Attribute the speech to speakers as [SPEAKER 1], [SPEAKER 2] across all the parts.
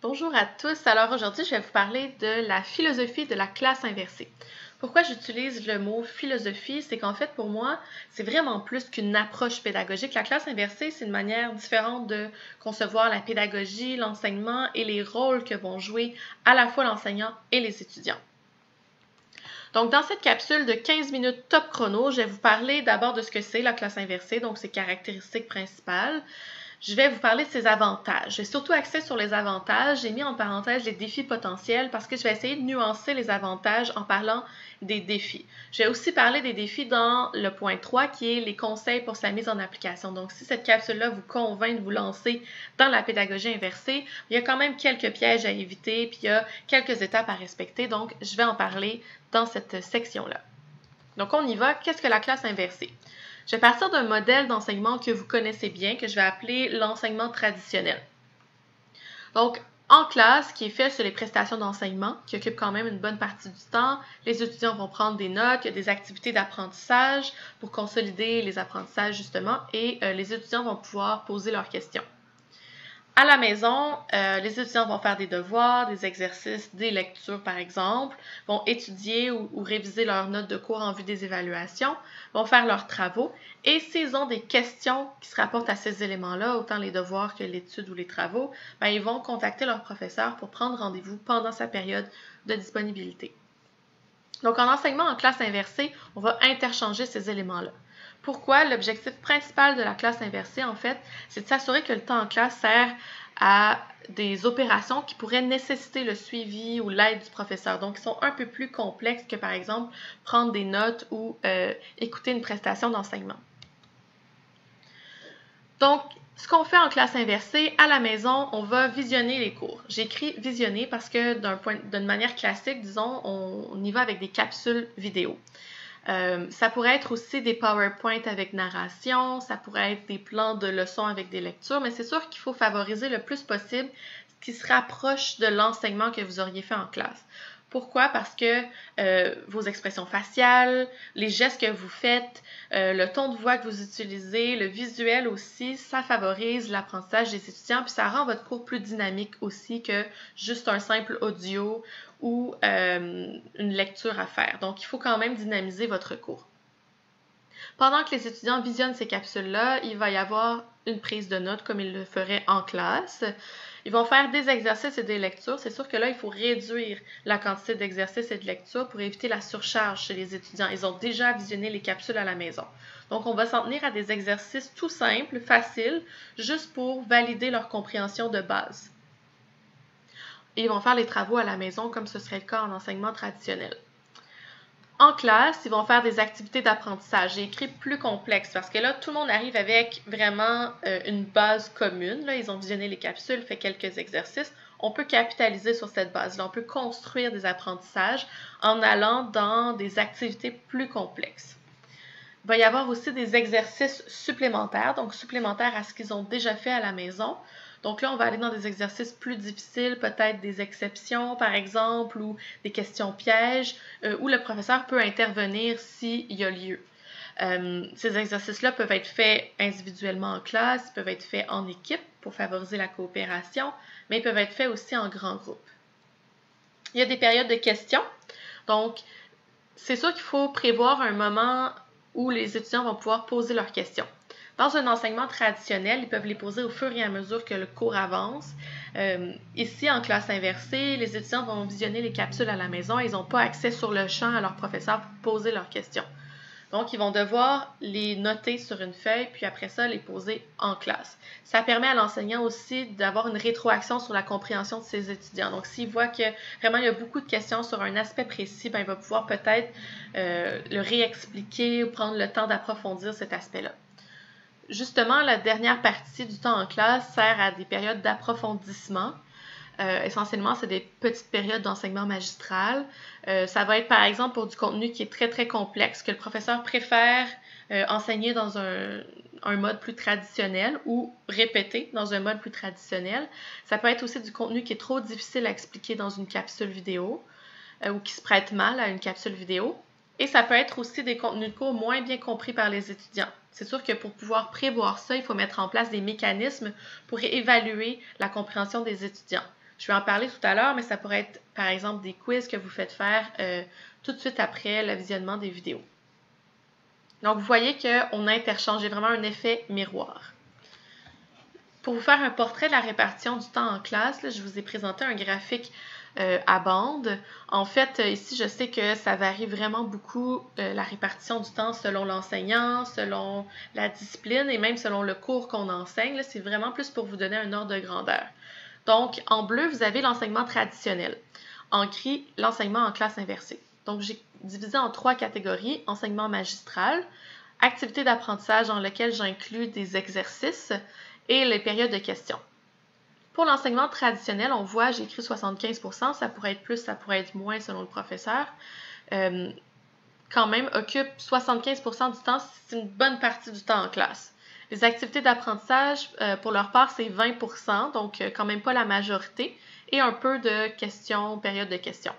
[SPEAKER 1] Bonjour à tous. Alors aujourd'hui, je vais vous parler de la philosophie de la classe inversée. Pourquoi j'utilise le mot philosophie? C'est qu'en fait, pour moi, c'est vraiment plus qu'une approche pédagogique. La classe inversée, c'est une manière différente de concevoir la pédagogie, l'enseignement et les rôles que vont jouer à la fois l'enseignant et les étudiants. Donc, dans cette capsule de 15 minutes top chrono, je vais vous parler d'abord de ce que c'est la classe inversée, donc ses caractéristiques principales. Je vais vous parler de ses avantages. J'ai surtout axé sur les avantages. J'ai mis en parenthèse les défis potentiels parce que je vais essayer de nuancer les avantages en parlant des défis. Je vais aussi parler des défis dans le point 3 qui est les conseils pour sa mise en application. Donc, si cette capsule-là vous convainc de vous lancer dans la pédagogie inversée, il y a quand même quelques pièges à éviter puis il y a quelques étapes à respecter. Donc, je vais en parler dans cette section-là. Donc, on y va. Qu'est-ce que la classe inversée? Je vais partir d'un modèle d'enseignement que vous connaissez bien, que je vais appeler l'enseignement traditionnel. Donc, en classe, qui est fait sur les prestations d'enseignement, qui occupe quand même une bonne partie du temps, les étudiants vont prendre des notes, il y a des activités d'apprentissage pour consolider les apprentissages justement, et les étudiants vont pouvoir poser leurs questions. À la maison, les étudiants vont faire des devoirs, des exercices, des lectures par exemple, vont étudier ou réviser leurs notes de cours en vue des évaluations, vont faire leurs travaux et s'ils ont des questions qui se rapportent à ces éléments-là, autant les devoirs que l'étude ou les travaux, ben, ils vont contacter leur professeur pour prendre rendez-vous pendant sa période de disponibilité. Donc en enseignement en classe inversée, on va interchanger ces éléments-là. Pourquoi? L'objectif principal de la classe inversée, en fait, c'est de s'assurer que le temps en classe sert à des opérations qui pourraient nécessiter le suivi ou l'aide du professeur. Donc, ils sont un peu plus complexes que, par exemple, prendre des notes ou écouter une prestation d'enseignement. Donc, ce qu'on fait en classe inversée, à la maison, on va visionner les cours. J'ai écrit visionner parce que d'une manière classique, disons, on y va avec des capsules vidéo. Ça pourrait être aussi des PowerPoint avec narration, ça pourrait être des plans de leçons avec des lectures, mais c'est sûr qu'il faut favoriser le plus possible ce qui se rapproche de l'enseignement que vous auriez fait en classe. Pourquoi? Parce que vos expressions faciales, les gestes que vous faites, le ton de voix que vous utilisez, le visuel aussi, ça favorise l'apprentissage des étudiants, puis ça rend votre cours plus dynamique aussi que juste un simple audio ou une lecture à faire. Donc, il faut quand même dynamiser votre cours. Pendant que les étudiants visionnent ces capsules-là, il va y avoir une prise de notes comme ils le feraient en classe. Ils vont faire des exercices et des lectures. C'est sûr que là, il faut réduire la quantité d'exercices et de lectures pour éviter la surcharge chez les étudiants. Ils ont déjà visionné les capsules à la maison. Donc, on va s'en tenir à des exercices tout simples, faciles, juste pour valider leur compréhension de base. Et ils vont faire les travaux à la maison comme ce serait le cas en enseignement traditionnel. En classe, ils vont faire des activités d'apprentissage. J'ai écrit plus complexe parce que là, tout le monde arrive avec vraiment une base commune. Là, ils ont visionné les capsules, fait quelques exercices. On peut capitaliser sur cette base-là. On peut construire des apprentissages en allant dans des activités plus complexes. Il va y avoir aussi des exercices supplémentaires, donc supplémentaires à ce qu'ils ont déjà fait à la maison. Donc là, on va aller dans des exercices plus difficiles, peut-être des exceptions, par exemple, ou des questions pièges, où le professeur peut intervenir s'il y a lieu. Ces exercices-là peuvent être faits individuellement en classe, ils peuvent être faits en équipe pour favoriser la coopération, mais ils peuvent être faits aussi en grand groupe. Il y a des périodes de questions, donc c'est sûr qu'il faut prévoir un moment où les étudiants vont pouvoir poser leurs questions. Dans un enseignement traditionnel, ils peuvent les poser au fur et à mesure que le cours avance. Ici, en classe inversée, les étudiants vont visionner les capsules à la maison et ils n'ont pas accès sur le champ à leur professeur pour poser leurs questions. Donc, ils vont devoir les noter sur une feuille, puis après ça, les poser en classe. Ça permet à l'enseignant aussi d'avoir une rétroaction sur la compréhension de ses étudiants. Donc, s'il voit que vraiment il y a beaucoup de questions sur un aspect précis, ben, il va pouvoir peut-être le réexpliquer ou prendre le temps d'approfondir cet aspect-là. Justement, la dernière partie du temps en classe sert à des périodes d'approfondissement. Essentiellement, c'est des petites périodes d'enseignement magistral. Ça va être, par exemple, pour du contenu qui est très, très complexe, que le professeur préfère enseigner dans un mode plus traditionnel ou répéter dans un mode plus traditionnel. Ça peut être aussi du contenu qui est trop difficile à expliquer dans une capsule vidéo ou qui se prête mal à une capsule vidéo. Et ça peut être aussi des contenus de cours moins bien compris par les étudiants. C'est sûr que pour pouvoir prévoir ça, il faut mettre en place des mécanismes pour évaluer la compréhension des étudiants. Je vais en parler tout à l'heure, mais ça pourrait être, par exemple, des quiz que vous faites faire tout de suite après le visionnement des vidéos. Donc, vous voyez qu'on interchange, il y a vraiment un effet miroir. Pour vous faire un portrait de la répartition du temps en classe, là, je vous ai présenté un graphique à bande. En fait, ici, je sais que ça varie vraiment beaucoup la répartition du temps selon l'enseignant, selon la discipline et même selon le cours qu'on enseigne. C'est vraiment plus pour vous donner un ordre de grandeur. Donc, en bleu, vous avez l'enseignement traditionnel. En gris, l'enseignement en classe inversée. Donc, j'ai divisé en 3 catégories. Enseignement magistral, activité d'apprentissage dans lequel j'inclus des exercices et les périodes de questions. Pour l'enseignement traditionnel, on voit, j'ai écrit 75%, ça pourrait être plus, ça pourrait être moins selon le professeur. Quand même, occupe 75% du temps, c'est une bonne partie du temps en classe. Les activités d'apprentissage, pour leur part, c'est 20%, donc quand même pas la majorité, et un peu de questions, période de questions.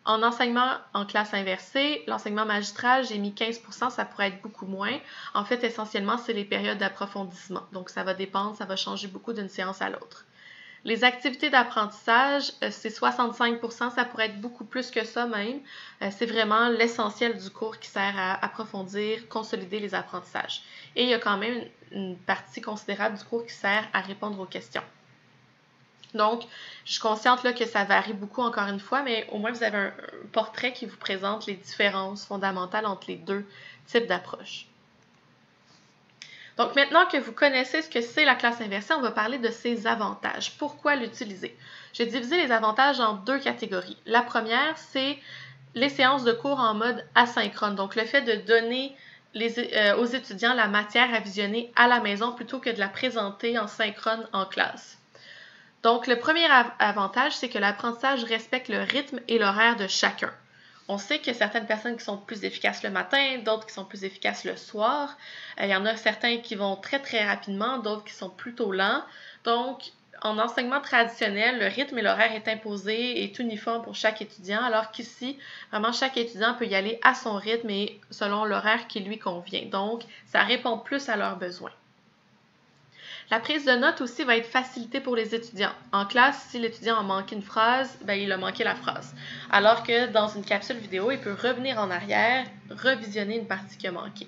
[SPEAKER 1] En enseignement en classe inversée, l'enseignement magistral, j'ai mis 15%, ça pourrait être beaucoup moins. En fait, essentiellement, c'est les périodes d'approfondissement. Donc, ça va dépendre, ça va changer beaucoup d'une séance à l'autre. Les activités d'apprentissage, c'est 65%, ça pourrait être beaucoup plus que ça même. C'est vraiment l'essentiel du cours qui sert à approfondir, consolider les apprentissages. Et il y a quand même une partie considérable du cours qui sert à répondre aux questions. Donc, je suis consciente là, que ça varie beaucoup encore une fois, mais au moins vous avez un portrait qui vous présente les différences fondamentales entre les deux types d'approches. Donc, maintenant que vous connaissez ce que c'est la classe inversée, on va parler de ses avantages. Pourquoi l'utiliser? J'ai divisé les avantages en 2 catégories. La première, c'est les séances de cours en mode asynchrone. Donc, le fait de donner aux étudiants la matière à visionner à la maison plutôt que de la présenter en synchrone en classe. Donc, le premier avantage, c'est que l'apprentissage respecte le rythme et l'horaire de chacun. On sait qu'il y a certaines personnes qui sont plus efficaces le matin, d'autres qui sont plus efficaces le soir. Il y en a certains qui vont très, très rapidement, d'autres qui sont plutôt lents. Donc, en enseignement traditionnel, le rythme et l'horaire est imposé, est uniforme pour chaque étudiant, alors qu'ici, vraiment, chaque étudiant peut y aller à son rythme et selon l'horaire qui lui convient. Donc, ça répond plus à leurs besoins. La prise de notes aussi va être facilitée pour les étudiants. En classe, si l'étudiant a manqué une phrase, il a manqué la phrase. Alors que dans une capsule vidéo, il peut revenir en arrière, revisionner une partie qui a manqué.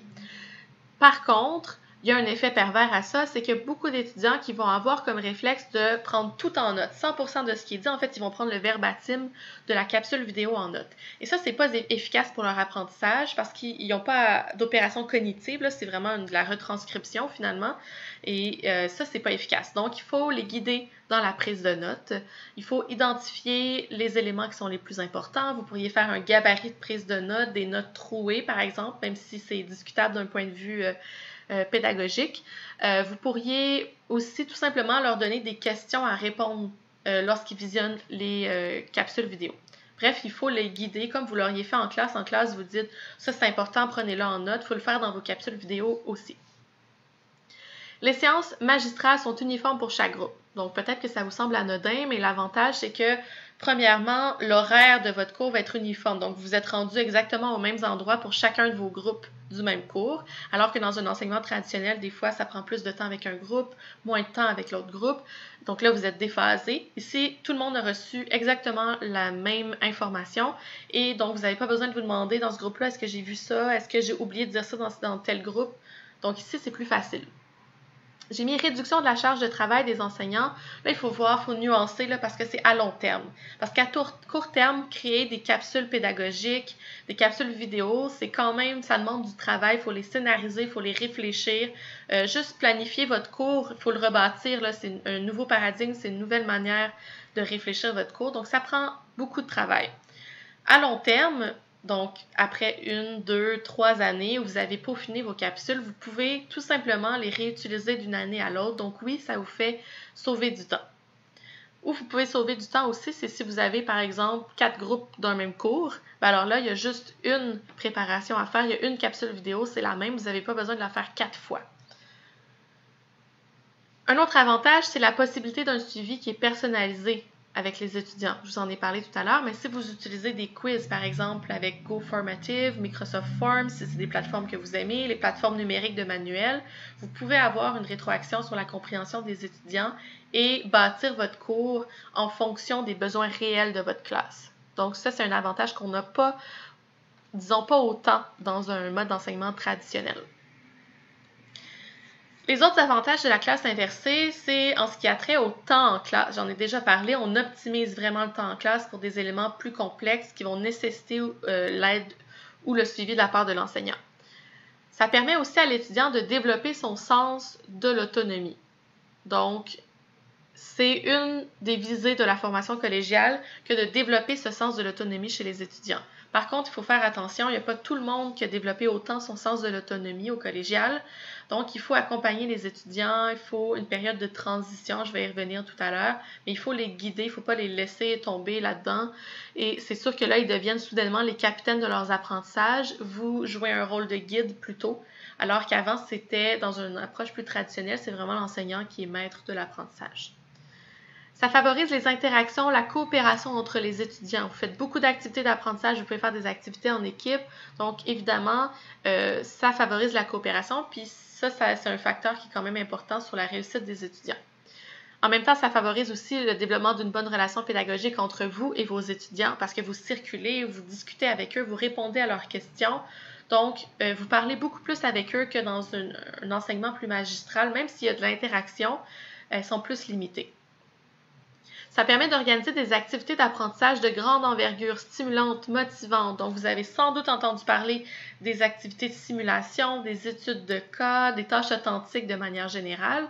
[SPEAKER 1] Par contre, il y a un effet pervers à ça, c'est qu'il y a beaucoup d'étudiants qui vont avoir comme réflexe de prendre tout en note. 100% de ce qui est dit, en fait, ils vont prendre le verbatim de la capsule vidéo en note. Et ça, c'est pas efficace pour leur apprentissage parce qu'ils n'ont pas d'opération cognitive, c'est vraiment de la retranscription finalement. Et ça, c'est pas efficace. Donc, il faut les guider dans la prise de notes. Il faut identifier les éléments qui sont les plus importants. Vous pourriez faire un gabarit de prise de notes, des notes trouées, par exemple, même si c'est discutable d'un point de vue pédagogique. Vous pourriez aussi tout simplement leur donner des questions à répondre lorsqu'ils visionnent les capsules vidéo. Bref, il faut les guider comme vous l'auriez fait en classe. En classe, vous dites « ça c'est important, prenez-le en note ». Il faut le faire dans vos capsules vidéo aussi. Les séances magistrales sont uniformes pour chaque groupe. Donc, peut-être que ça vous semble anodin, mais l'avantage, c'est que, premièrement, l'horaire de votre cours va être uniforme. Donc, vous êtes rendu exactement aux mêmes endroits pour chacun de vos groupes du même cours, alors que dans un enseignement traditionnel, des fois, ça prend plus de temps avec un groupe, moins de temps avec l'autre groupe. Donc là, vous êtes déphasés. Ici, tout le monde a reçu exactement la même information et donc, vous n'avez pas besoin de vous demander dans ce groupe-là, est-ce que j'ai vu ça? Est-ce que j'ai oublié de dire ça dans tel groupe? Donc ici, c'est plus facile. J'ai mis réduction de la charge de travail des enseignants. Là, il faut voir, il faut nuancer là, parce que c'est à long terme. Parce qu'à court terme, créer des capsules pédagogiques, des capsules vidéo, c'est quand même, ça demande du travail. Il faut les scénariser, il faut les réfléchir. Juste planifier votre cours, il faut le rebâtir. C'est un nouveau paradigme, c'est une nouvelle manière de réfléchir votre cours. Donc, ça prend beaucoup de travail. À long terme, donc, après 1, 2, 3 années où vous avez peaufiné vos capsules, vous pouvez tout simplement les réutiliser d'une année à l'autre. Donc oui, ça vous fait sauver du temps. Où vous pouvez sauver du temps aussi, c'est si vous avez par exemple 4 groupes d'un même cours. Alors là, il y a juste une préparation à faire, il y a une capsule vidéo, c'est la même, vous n'avez pas besoin de la faire 4 fois. Un autre avantage, c'est la possibilité d'un suivi qui est personnalisé avec les étudiants. Je vous en ai parlé tout à l'heure, mais si vous utilisez des quiz, par exemple, avec GoFormative, Microsoft Forms, si c'est des plateformes que vous aimez, les plateformes numériques de manuels, vous pouvez avoir une rétroaction sur la compréhension des étudiants et bâtir votre cours en fonction des besoins réels de votre classe. Donc ça, c'est un avantage qu'on n'a pas, disons pas autant dans un mode d'enseignement traditionnel. Les autres avantages de la classe inversée, c'est en ce qui a trait au temps en classe. J'en ai déjà parlé, on optimise vraiment le temps en classe pour des éléments plus complexes qui vont nécessiter l'aide ou le suivi de la part de l'enseignant. Ça permet aussi à l'étudiant de développer son sens de l'autonomie. Donc, c'est une des visées de la formation collégiale que de développer ce sens de l'autonomie chez les étudiants. Par contre, il faut faire attention, il n'y a pas tout le monde qui a développé autant son sens de l'autonomie au collégial. Donc, il faut accompagner les étudiants, il faut une période de transition, je vais y revenir tout à l'heure, mais il faut les guider, il ne faut pas les laisser tomber là-dedans. Et c'est sûr que là, ils deviennent soudainement les capitaines de leurs apprentissages. Vous jouez un rôle de guide plutôt, alors qu'avant, c'était dans une approche plus traditionnelle, c'est vraiment l'enseignant qui est maître de l'apprentissage. Ça favorise les interactions, la coopération entre les étudiants. Vous faites beaucoup d'activités d'apprentissage, vous pouvez faire des activités en équipe. Donc, évidemment, ça favorise la coopération. Puis ça, c'est un facteur qui est quand même important sur la réussite des étudiants. En même temps, ça favorise aussi le développement d'une bonne relation pédagogique entre vous et vos étudiants parce que vous circulez, vous discutez avec eux, vous répondez à leurs questions. Donc, vous parlez beaucoup plus avec eux que dans un enseignement plus magistral, même s'il y a de l'interaction, elles sont plus limitées. Ça permet d'organiser des activités d'apprentissage de grande envergure, stimulantes, motivantes. Donc, vous avez sans doute entendu parler des activités de simulation, des études de cas, des tâches authentiques de manière générale.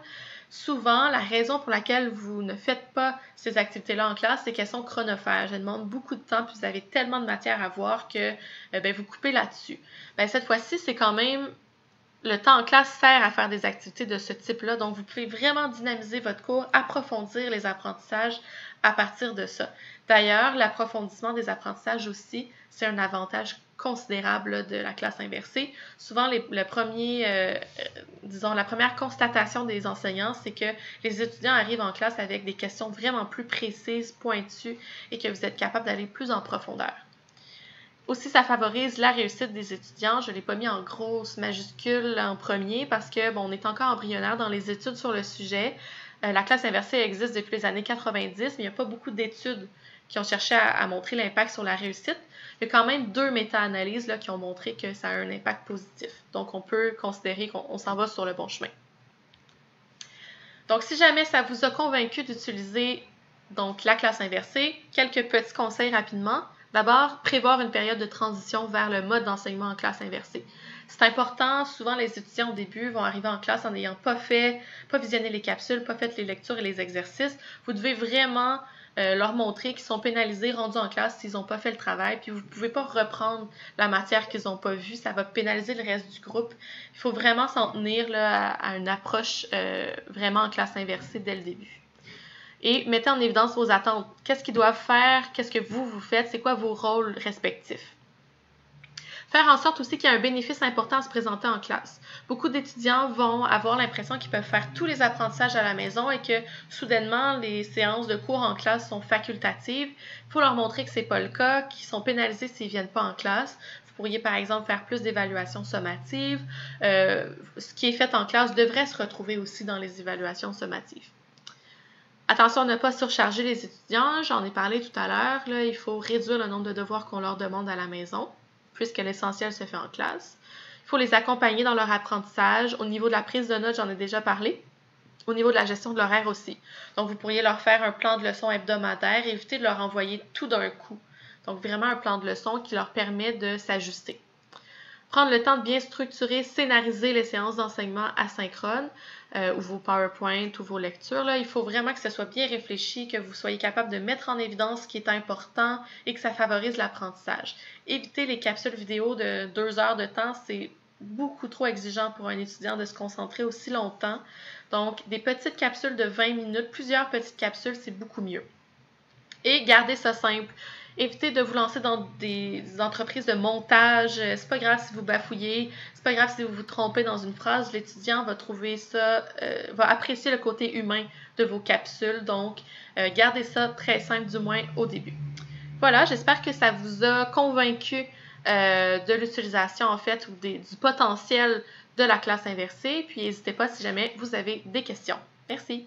[SPEAKER 1] Souvent, la raison pour laquelle vous ne faites pas ces activités-là en classe, c'est qu'elles sont chronophages. Elles demandent beaucoup de temps, puis vous avez tellement de matière à voir que vous coupez là-dessus. Cette fois-ci, c'est quand même... Le temps en classe sert à faire des activités de ce type-là, donc vous pouvez vraiment dynamiser votre cours, approfondir les apprentissages à partir de ça. D'ailleurs, l'approfondissement des apprentissages aussi, c'est un avantage considérable là, de la classe inversée. Souvent, la première constatation des enseignants, c'est que les étudiants arrivent en classe avec des questions vraiment plus précises, pointues, et que vous êtes capable d'aller plus en profondeur. Aussi, ça favorise la réussite des étudiants. Je ne l'ai pas mis en grosses majuscules en premier parce que on est encore embryonnaire dans les études sur le sujet. La classe inversée existe depuis les années 90, mais il n'y a pas beaucoup d'études qui ont cherché à montrer l'impact sur la réussite. Il y a quand même 2 méta-analyses là, qui ont montré que ça a un impact positif. Donc, on peut considérer qu'on s'en va sur le bon chemin. Donc, si jamais ça vous a convaincu d'utiliser donc, la classe inversée, quelques petits conseils rapidement. D'abord, prévoir une période de transition vers le mode d'enseignement en classe inversée. C'est important, souvent les étudiants au début vont arriver en classe en n'ayant pas visionné les capsules, pas fait les lectures et les exercices. Vous devez vraiment leur montrer qu'ils sont pénalisés rendus en classe s'ils n'ont pas fait le travail, puis vous ne pouvez pas reprendre la matière qu'ils n'ont pas vue, ça va pénaliser le reste du groupe. Il faut vraiment s'en tenir là, à une approche vraiment en classe inversée dès le début. Et mettez en évidence vos attentes. Qu'est-ce qu'ils doivent faire? Qu'est-ce que vous faites? C'est quoi vos rôles respectifs? Faire en sorte aussi qu'il y a un bénéfice important à se présenter en classe. Beaucoup d'étudiants vont avoir l'impression qu'ils peuvent faire tous les apprentissages à la maison et que soudainement, les séances de cours en classe sont facultatives. Il faut leur montrer que ce n'est pas le cas, qu'ils sont pénalisés s'ils ne viennent pas en classe. Vous pourriez par exemple faire plus d'évaluations sommatives. Ce qui est fait en classe devrait se retrouver aussi dans les évaluations sommatives. Attention à ne pas surcharger les étudiants, j'en ai parlé tout à l'heure, il faut réduire le nombre de devoirs qu'on leur demande à la maison, puisque l'essentiel se fait en classe. Il faut les accompagner dans leur apprentissage. Au niveau de la prise de notes, j'en ai déjà parlé. Au niveau de la gestion de l'horaire aussi. Donc, vous pourriez leur faire un plan de leçon hebdomadaire et éviter de leur envoyer tout d'un coup. Donc, vraiment un plan de leçon qui leur permet de s'ajuster. Prendre le temps de bien structurer, scénariser les séances d'enseignement asynchrones ou vos PowerPoint ou vos lectures. Là, il faut vraiment que ce soit bien réfléchi, que vous soyez capable de mettre en évidence ce qui est important et que ça favorise l'apprentissage. Éviter les capsules vidéo de 2 heures de temps, c'est beaucoup trop exigeant pour un étudiant de se concentrer aussi longtemps. Donc, des petites capsules de 20 minutes, plusieurs petites capsules, c'est beaucoup mieux. Et gardez ça simple. Évitez de vous lancer dans des entreprises de montage. C'est pas grave si vous bafouillez, c'est pas grave si vous vous trompez dans une phrase. L'étudiant va trouver ça, va apprécier le côté humain de vos capsules. Donc, gardez ça très simple, du moins au début. Voilà, j'espère que ça vous a convaincu de l'utilisation, en fait, ou du potentiel de la classe inversée. Puis, n'hésitez pas si jamais vous avez des questions. Merci!